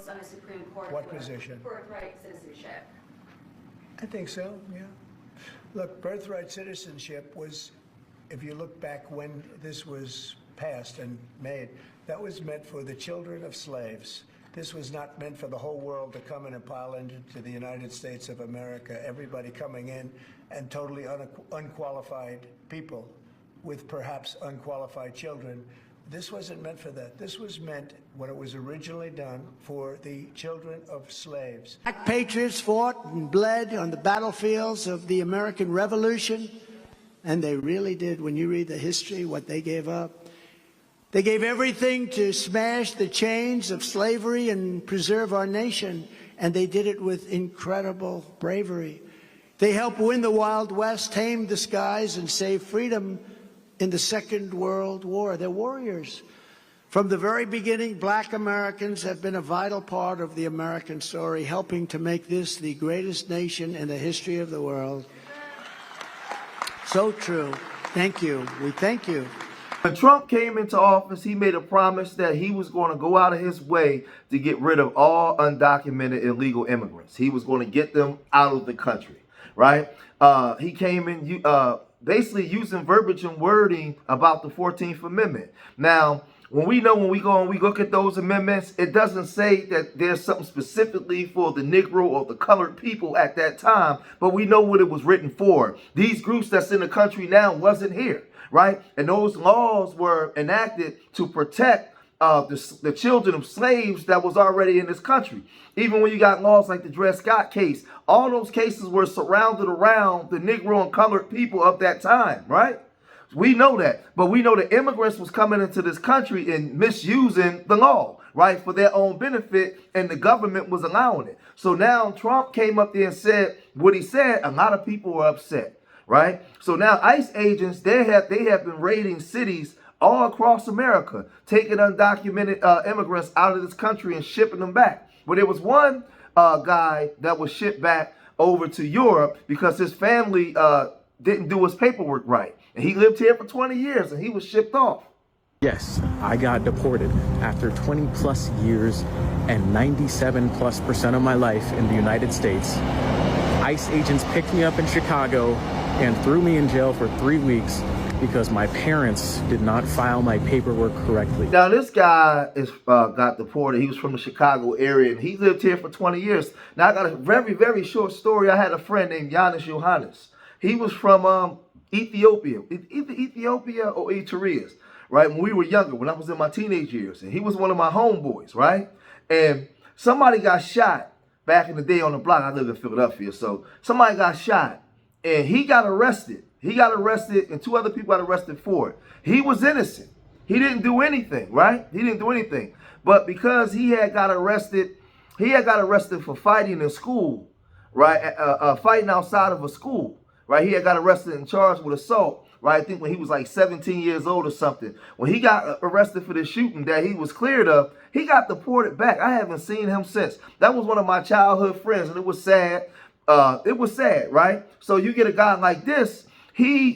votes on the Supreme Court What for position? birthright citizenship. I think so, yeah. Look, birthright citizenship was, if you look back when this was passed and made, that was meant for the children of slaves. This was not meant for the whole world to come in and pile into the United States of America, everybody coming in and totally unqualified people with perhaps unqualified children. This wasn't meant for that. This was meant, when it was originally done, for the children of slaves. Black patriots fought and bled on the battlefields of the American Revolution, and they really did, when you read the history, what they gave up. They gave everything to smash the chains of slavery and preserve our nation, and they did it with incredible bravery. They helped win the Wild West, tame the skies, and save freedom in the Second World War. They're warriors. From the very beginning, Black Americans have been a vital part of the American story, helping to make this the greatest nation in the history of the world. So true. Thank you. We thank you. When Trump came into office, he made a promise that he was going to go out of his way to get rid of all undocumented illegal immigrants. He was going to get them out of the country, right? He came in basically using verbiage and wording about the 14th Amendment. Now, when we go and we look at those amendments, it doesn't say that there's something specifically for the Negro or the colored people at that time, but we know what it was written for. These groups that's in the country now wasn't here, right? And those laws were enacted to protect the children of slaves that was already in this country. Even when you got laws like the Dred Scott case, all those cases were surrounded around the Negro and colored people of that time, right? We know that, but we know that immigrants was coming into this country and misusing the law, right, for their own benefit, and the government was allowing it. So now Trump came up there and said what he said. A lot of people were upset, right? So now ICE agents, they have been raiding cities all across America, taking undocumented immigrants out of this country and shipping them back. But there was one guy that was shipped back over to Europe because his family didn't do his paperwork right. And he lived here for 20 years and he was shipped off. Yes, I got deported after 20 plus years and 97+% of my life in the United States. ICE agents picked me up in Chicago and threw me in jail for 3 weeks because my parents did not file my paperwork correctly. Now this guy got deported. He was from the Chicago area and he lived here for 20 years. Now I got a very, very short story. I had a friend named Johannes. He was from Ethiopia, either Ethiopia or Eritrea, right? When we were younger, when I was in my teenage years, and he was one of my homeboys, right? And somebody got shot back in the day on the block. I live in Philadelphia, so somebody got shot, and he got arrested. He got arrested, and 2 other people got arrested for it. He was innocent. He didn't do anything, right? He didn't do anything. But because he had got arrested for fighting in school, right? Fighting outside of a school. Right, he had got arrested and charged with assault, right? I think when he was like 17 years old or something. When he got arrested for the shooting that he was cleared of, he got deported back. I haven't seen him since. That was one of my childhood friends, and it was sad. It was sad, right? So you get a guy like this, his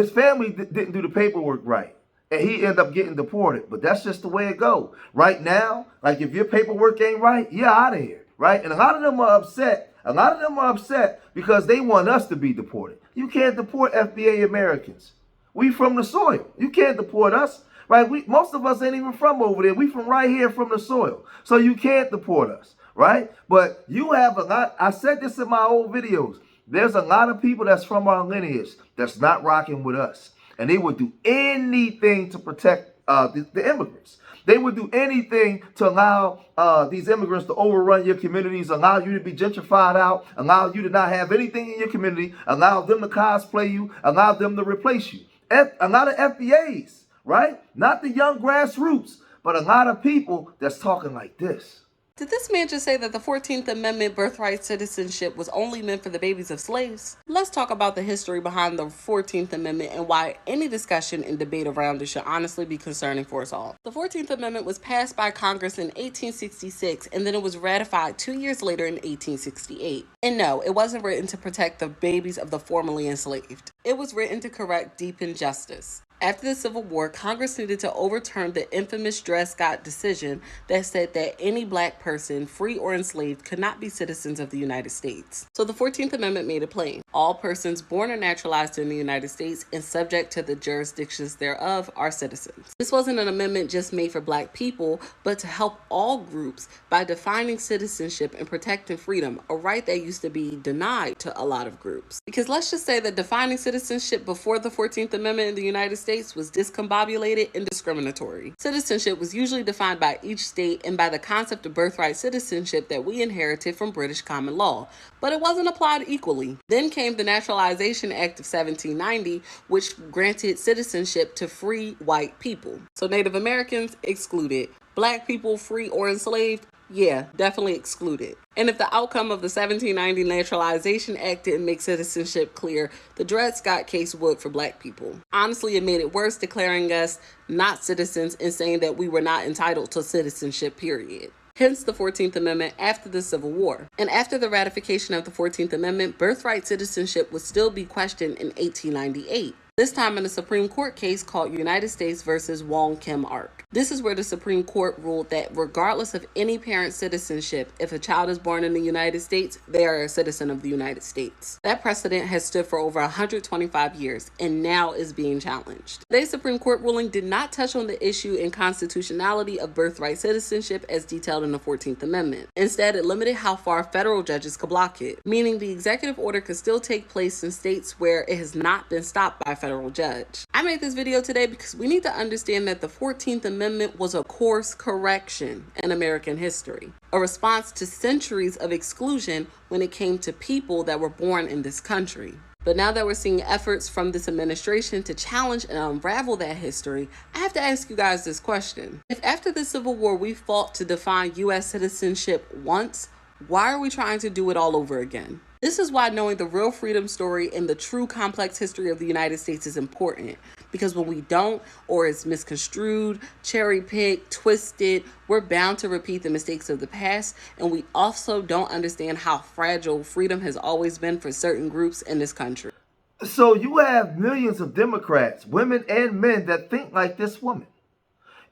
family didn't do the paperwork right, and he ended up getting deported. But that's just the way it go. Right now, like if your paperwork ain't right, you're out of here, right? And a lot of them are upset. A lot of them are upset because they want us to be deported. You can't deport FBA Americans. We from the soil. You can't deport us, right? Most of us ain't even from over there. We from right here from the soil. So you can't deport us, right? But you have a lot. I said this in my old videos. There's a lot of people that's from our lineage that's not rocking with us. And they would do anything to protect the immigrants. They would do anything to allow these immigrants to overrun your communities, allow you to be gentrified out, allow you to not have anything in your community, allow them to cosplay you, allow them to replace you. A lot of FBAs, right? Not the young grassroots, but a lot of people that's talking like this. Did this man just say that the 14th Amendment birthright citizenship was only meant for the babies of slaves? Let's talk about the history behind the 14th Amendment and why any discussion and debate around it should honestly be concerning for us all. The 14th Amendment was passed by Congress in 1866, and then it was ratified 2 years later in 1868. And no, it wasn't written to protect the babies of the formerly enslaved. It was written to correct deep injustice. After the Civil War, Congress needed to overturn the infamous Dred Scott decision that said that any black person, free or enslaved, could not be citizens of the United States. So the 14th Amendment made it plain. All persons born or naturalized in the United States and subject to the jurisdictions thereof are citizens. This wasn't an amendment just made for black people, but to help all groups by defining citizenship and protecting freedom, a right that used to be denied to a lot of groups. Because let's just say that defining citizenship before the 14th Amendment in the United States was discombobulated and discriminatory. Citizenship was usually defined by each state and by the concept of birthright citizenship that we inherited from British common law, but it wasn't applied equally. Then came the Naturalization Act of 1790, which granted citizenship to free white people. So Native Americans excluded. Black people, free or enslaved, yeah, definitely excluded. And if the outcome of the 1790 Naturalization Act didn't make citizenship clear, the Dred Scott case would for black people. Honestly, it made it worse, declaring us not citizens and saying that we were not entitled to citizenship, period. Hence the 14th Amendment after the Civil War. And after the ratification of the 14th Amendment, birthright citizenship would still be questioned in 1898. This time in a Supreme Court case called United States versus Wong Kim Ark. This is where the Supreme Court ruled that regardless of any parent's citizenship, if a child is born in the United States, they are a citizen of the United States. That precedent has stood for over 125 years and now is being challenged. Today's Supreme Court ruling did not touch on the issue and constitutionality of birthright citizenship as detailed in the 14th Amendment. Instead, it limited how far federal judges could block it, meaning the executive order could still take place in states where it has not been stopped by a federal judge. I made this video today because we need to understand that the 14th Amendment was a course correction in American history, a response to centuries of exclusion when it came to people that were born in this country. But now that we're seeing efforts from this administration to challenge and unravel that history, I have to ask you guys this question. If after the Civil War we fought to define U.S. citizenship once, why are we trying to do it all over again? This is why knowing the real freedom story and the true complex history of the United States is important. Because when we don't, or it's misconstrued, cherry-picked, twisted, we're bound to repeat the mistakes of the past, and we also don't understand how fragile freedom has always been for certain groups in this country. So you have millions of Democrats, women and men, that think like this woman.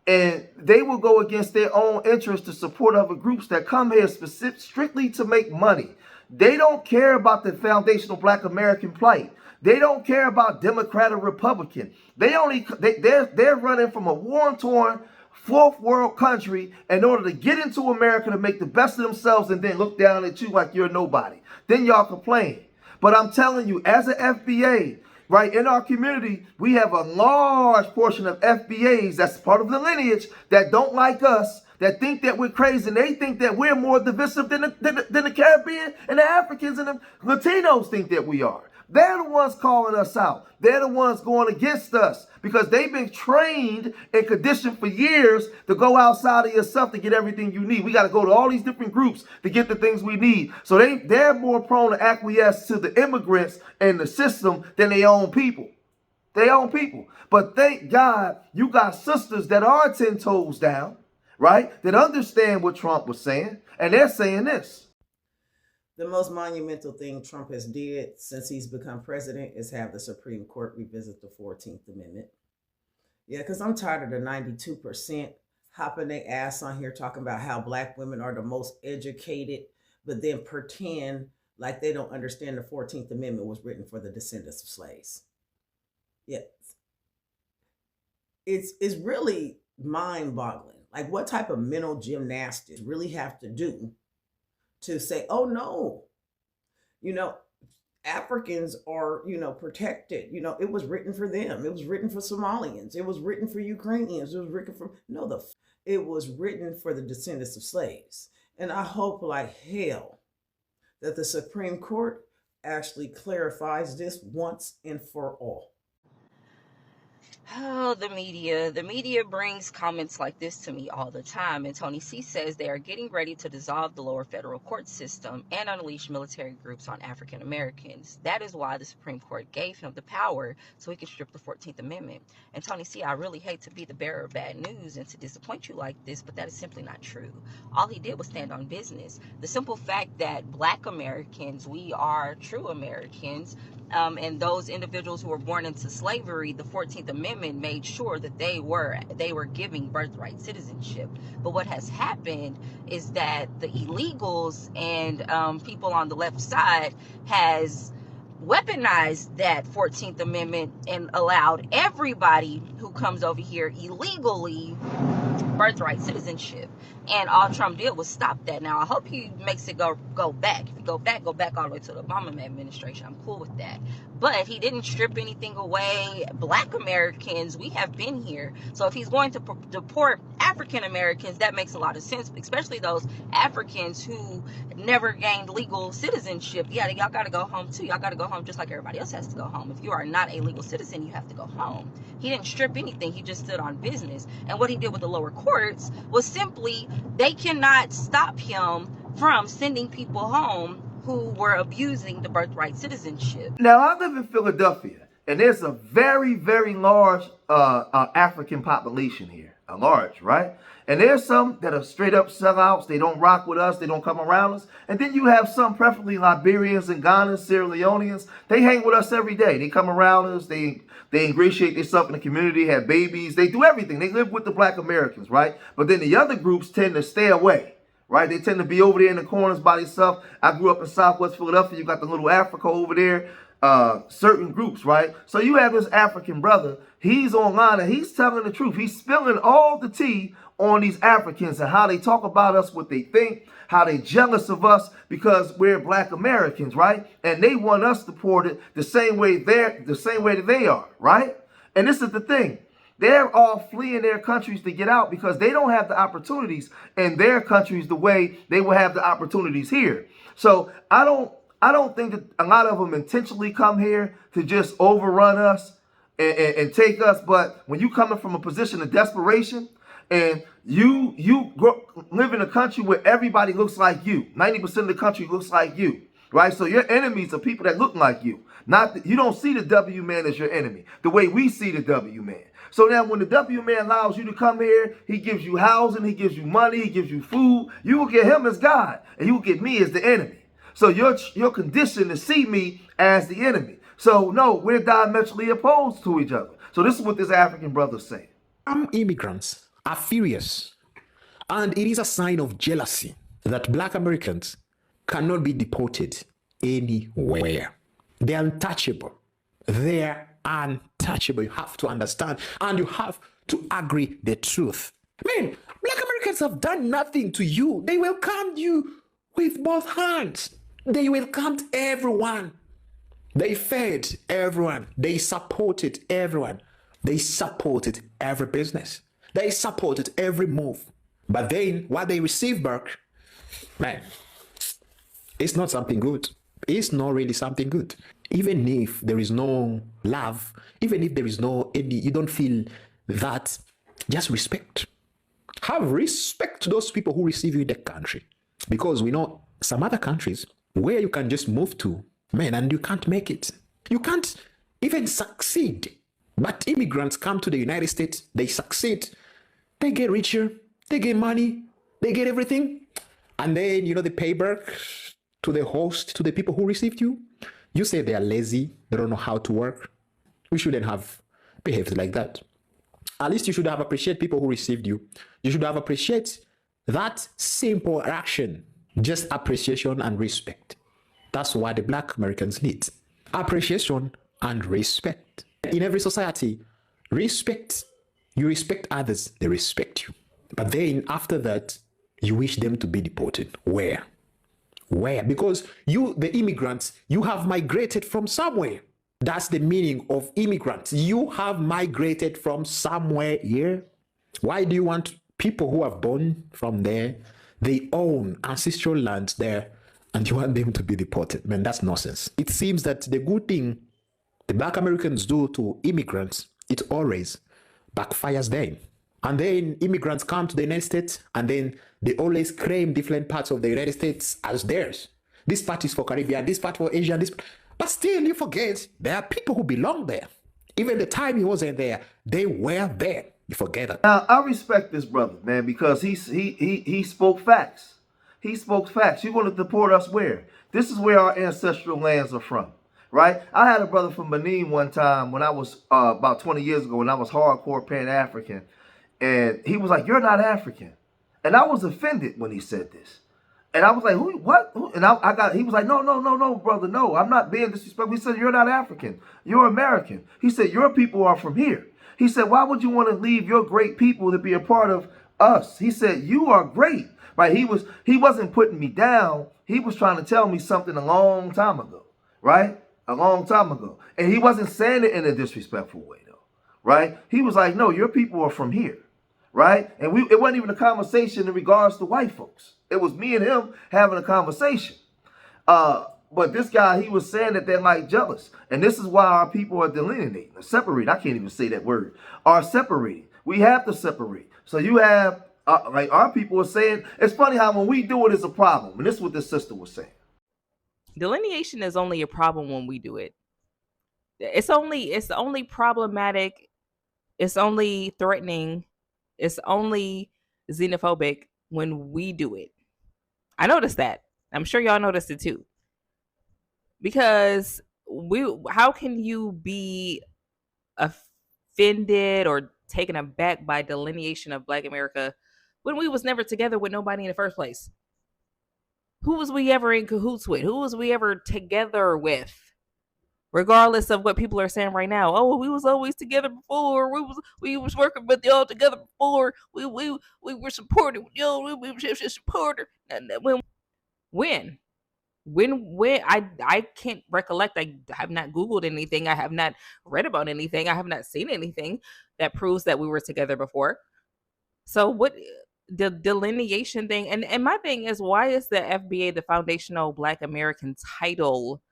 And they will go against their own interests to support other groups that come here strictly to make money. They don't care about the foundational Black American plight. They don't care about Democrat or Republican. They're running from a war-torn fourth world country in order to get into America to make the best of themselves and then look down at you like you're nobody. Then y'all complain. But I'm telling you, as an FBA, right, in our community, we have a large portion of FBAs that's part of the lineage that don't like us, that think that we're crazy, and they think that we're more divisive than the Caribbean and the Africans and the Latinos think that we are. They're the ones calling us out. They're the ones going against us because they've been trained and conditioned for years to go outside of yourself to get everything you need. We got to go to all these different groups to get the things we need. So they're more prone to acquiesce to the immigrants and the system than their own people. Their own people. But thank God you got sisters that are 10 toes down, right? That understand what Trump was saying. And they're saying this. The most monumental thing Trump has did since he's become president is have the Supreme Court revisit the 14th Amendment. Yeah, because I'm tired of the 92% hopping their ass on here talking about how Black women are the most educated, but then pretend like they don't understand the 14th Amendment was written for the descendants of slaves. Yeah. It's really mind-boggling. Like, what type of mental gymnastics really have to do to say, oh no, Africans are, protected. It was written for them. It was written for Somalians. It was written for Ukrainians. It was written for, it was written for the descendants of slaves. And I hope like hell that the Supreme Court actually clarifies this once and for all. Oh, the media. The media brings comments like this to me all the time. And Tony C says they are getting ready to dissolve the lower federal court system and unleash military groups on African Americans. That is why the Supreme Court gave him the power so he can strip the 14th Amendment. And Tony C, I really hate to be the bearer of bad news and to disappoint you like this, but that is simply not true. All he did was stand on business. The simple fact that Black Americans, we are true Americans, and those individuals who were born into slavery, the 14th Amendment made sure that they were giving birthright citizenship. But what has happened is that the illegals and people on the left side has weaponized that 14th Amendment and allowed everybody who comes over here illegally birthright citizenship. And all Trump did was stop that. Now I hope he makes it go back. If you go back all the way to the Obama administration. I'm cool with that. But he didn't strip anything away. Black Americans, we have been here. So if he's going to deport African Americans, that makes a lot of sense, especially those Africans who never gained legal citizenship. Yeah, y'all got to go home too. Y'all got to go home just like everybody else has to go home. If you are not a legal citizen, you have to go home. He didn't strip anything. He just stood on business. And what he did with the lower courts was simply, they cannot stop him from sending people home who were abusing the birthright citizenship. Now, I live in Philadelphia, and there's a very, very large African population here. A large, right? And there's some that are straight up sellouts. They don't rock with us. They don't come around us. And then you have some, preferably Liberians and Ghanaians, Sierra Leoneans. They hang with us every day. They come around us. They ingratiate themselves in the community, have babies. They do everything. They live with the Black Americans, right? But then the other groups tend to stay away, right? They tend to be over there in the corners by themselves. I grew up in Southwest Philadelphia. You got the little Africa over there. Certain groups, right? So you have this African brother. He's online and he's telling the truth. He's spilling all the tea on these Africans and how they talk about us, what they think, how they jealous of us because we're Black Americans, right? And they want us deported the same way that they are, right? And this is the thing. They're all fleeing their countries to get out because they don't have the opportunities in their countries the way they will have the opportunities here. So I don't think that a lot of them intentionally come here to just overrun us and take us. But when you coming from a position of desperation and you live in a country where everybody looks like you, 90% of the country looks like you, right? So your enemies are people that look like you. You don't see the W man as your enemy the way we see the W man. So now when the W man allows you to come here, he gives you housing, he gives you money, he gives you food. You will get him as God and you will get me as the enemy. So you're conditioned to see me as the enemy. So no, we're diametrically opposed to each other. So this is what this African brother's saying. Some immigrants are furious, and it is a sign of jealousy that Black Americans cannot be deported anywhere. They're untouchable. They're untouchable. You have to understand, and you have to agree the truth. Man, Black Americans have done nothing to you. They welcomed you with both hands. They welcomed everyone. They fed everyone. They supported everyone. They supported every business. They supported every move. But then what they received back, man, it's not something good. It's not really something good. Even if there is no love, even if there is no any, you don't feel that, just respect. Have respect to those people who receive you in the country. Because we know some other countries where you can just move to, man, and you can't make it. You can't even succeed. But immigrants come to the United States, they succeed, they get richer, they get money, they get everything. And then, they pay back to the host, to the people who received you. You say they are lazy, they don't know how to work. We shouldn't have behaved like that. At least you should have appreciated people who received you. You should have appreciated that simple action. Just appreciation and respect. That's what the Black Americans need. Appreciation and respect. In every society, respect. You respect others, they respect you. But then after that, you wish them to be deported. Where? Where? Because you, the immigrants, you have migrated from somewhere. That's the meaning of immigrants. You have migrated from somewhere here. Why do you want people who are born from there, they own ancestral lands there, and you want them to be deported? Man, that's nonsense. It seems that the good thing the Black Americans do to immigrants, it always backfires them. And then immigrants come to the United States, and then they always claim different parts of the United States as theirs. This part is for Caribbean, this part for Asia, this. But still, you forget there are people who belong there. Even the time he wasn't there, they were there. You forget it. Now, I respect this brother, man, because he spoke facts. He spoke facts. You're going to deport us where? This is where our ancestral lands are from, right? I had a brother from Benin one time when I was about 20 years ago when I was hardcore Pan-African, and he was like, "You're not African," and I was offended when he said this. And I was like, "Who? What?" And he was like, "No, brother, no, I'm not being disrespectful." He said, "You're not African. You're American." He said, "Your people are from here." He said, "Why would you want to leave your great people to be a part of us?" He said, "You are great." Right? He wasn't putting me down. He was trying to tell me something a long time ago, right? A long time ago. And he wasn't saying it in a disrespectful way, though, right? He was like, "No, your people are from here." Right? And it wasn't even a conversation in regards to white folks. It was me and him having a conversation. But this guy, he was saying that they're like jealous. And this is why our people are delineating, separating. I can't even say that word. Are separating. We have to separate. So you have, like our people are saying, it's funny how when we do it, it's a problem. And this is what this sister was saying. Delineation is only a problem when we do it. It's only problematic. It's only threatening. It's only xenophobic when we do it. I noticed that. I'm sure y'all noticed it too. Because how can you be offended or taken aback by delineation of Black America when we was never together with nobody in the first place? Who was we ever in cahoots with? Who was we ever together with? Regardless of what people are saying right now, oh, we was always together before. We was working with y'all together before. We were supported. We were just supported. When I can't recollect. I have not Googled anything. I have not read about anything. I have not seen anything that proves that we were together before. So what the delineation thing, and my thing is, why is the FBA, the Foundational Black American title,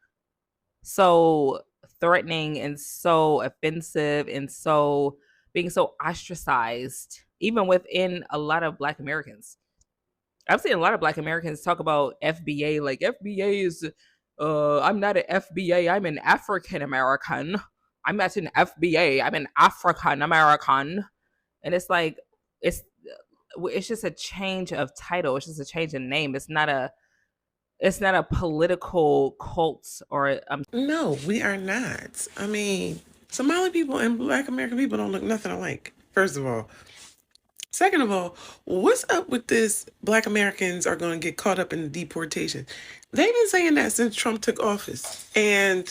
so threatening and so offensive and so being so ostracized, even within a lot of Black Americans? I've seen a lot of Black Americans talk about FBA like FBA is, I'm not an FBA, I'm an African American. I'm not an FBA, I'm an African American. And it's like, it's just a change of title. It's just a change in name. It's not a political cult or No, we are not. I mean, Somali people and Black American people don't look nothing alike, first of all. Second of all, what's up with this Black Americans are going to get caught up in the deportation? They've been saying that since Trump took office, and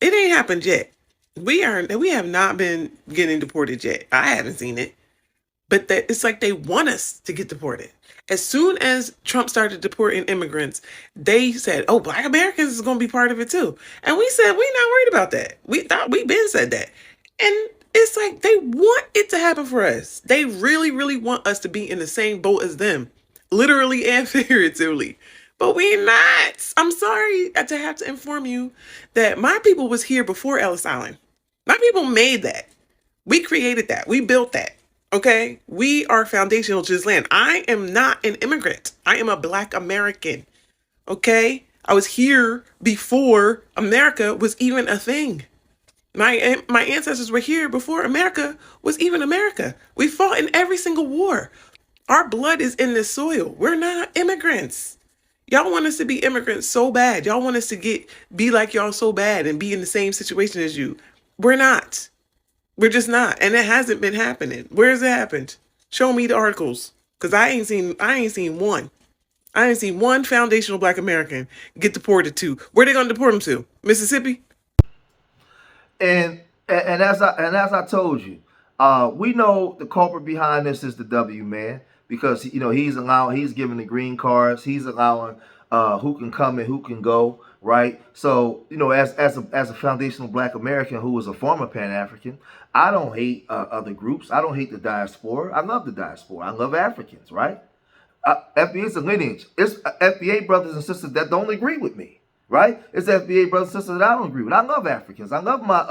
it ain't happened yet. We have not been getting deported yet. I haven't seen it. But it's like they want us to get deported. As soon as Trump started deporting immigrants, they said, "Oh, Black Americans is going to be part of it too." And we said, we're not worried about that. We thought we've been said that. And it's like they want it to happen for us. They really, really want us to be in the same boat as them, literally and figuratively. But we're not. I'm sorry to have to inform you that my people was here before Ellis Island. My people made that. We created that. We built that. Okay? We are foundational to this land. I am not an immigrant. I am a Black American. Okay? I was here before America was even a thing. My ancestors were here before America was even America. We fought in every single war. Our blood is in this soil. We're not immigrants. Y'all want us to be immigrants so bad. Y'all want us to be like y'all so bad and be in the same situation as you. We're not. We're just not. And it hasn't been happening. Where has it happened? Show me the articles. Because I ain't seen one. I ain't seen one foundational Black American get deported to. Where they gonna deport them to? Mississippi? And as I told you, we know the culprit behind this is the W man, because he's giving the green cards, he's allowing who can come and who can go, right? So as a foundational Black American who was a former Pan-African, I don't hate other groups. I don't hate the diaspora. I love the diaspora. I love Africans, right? FBA is a lineage. It's FBA brothers and sisters that don't agree with me. Right? It's FBA brothers and sisters that I don't agree with. I love Africans. I love my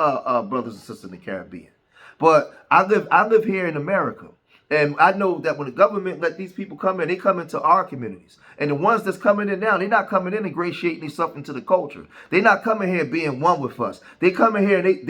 brothers and sisters in the Caribbean. But I live here in America. And I know that when the government let these people come in, they come into our communities. And the ones that's coming in now, they're not coming in ingratiating themselves into the culture. They're not coming here being one with us. They come in here and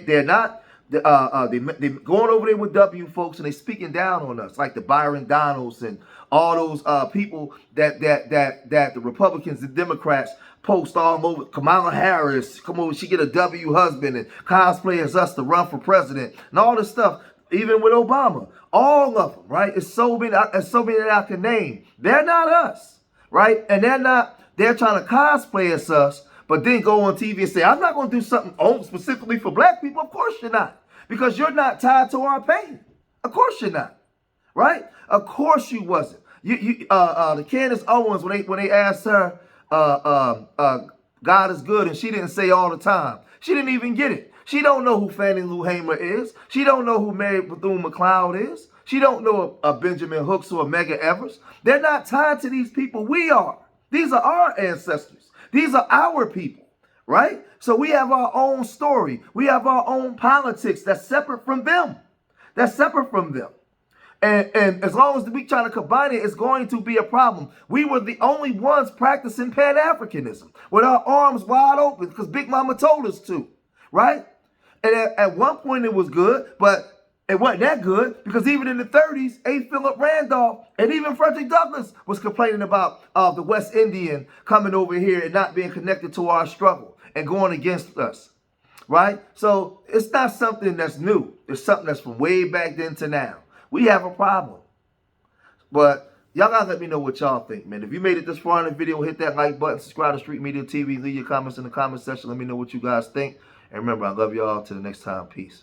they're not They going over there with W folks and they speaking down on us, like the Byron Donalds and all those people that the Republicans and Democrats post all over. Kamala Harris, come over, she get a W husband and cosplay as us to run for president and all this stuff. Even with Obama, all of them, right? It's so many that I can name. They're not us, right? And they're trying to cosplay as us, but then go on TV and say, I'm not going to do something specifically for black people. Of course you're not. Because you're not tied to our pain. Of course you're not, right? Of course you wasn't. The Candace Owens, when they asked her, God is good, and she didn't say all the time. She didn't even get it. She don't know who Fannie Lou Hamer is. She don't know who Mary Bethune-McLeod is. She don't know a Benjamin Hooks or a Medgar Evers. They're not tied to these people. We are. These are our ancestors. These are our people. Right? So we have our own story. We have our own politics that's separate from them. That's separate from them. And as long as we try to combine it, it's going to be a problem. We were the only ones practicing Pan-Africanism with our arms wide open because Big Mama told us to. Right? And at one point it was good, but it wasn't that good because even in the 30s, A. Philip Randolph and even Frederick Douglass was complaining about the West Indian coming over here and not being connected to our struggle and going against us, right? So it's not something that's new. It's something that's from way back then to now. We have a problem. But y'all gotta let me know what y'all think, man. If you made it this far in the video, hit that like button, subscribe to Street Media TV, leave your comments in the comment section. Let me know what you guys think. And remember, I love y'all. Till the next time, peace.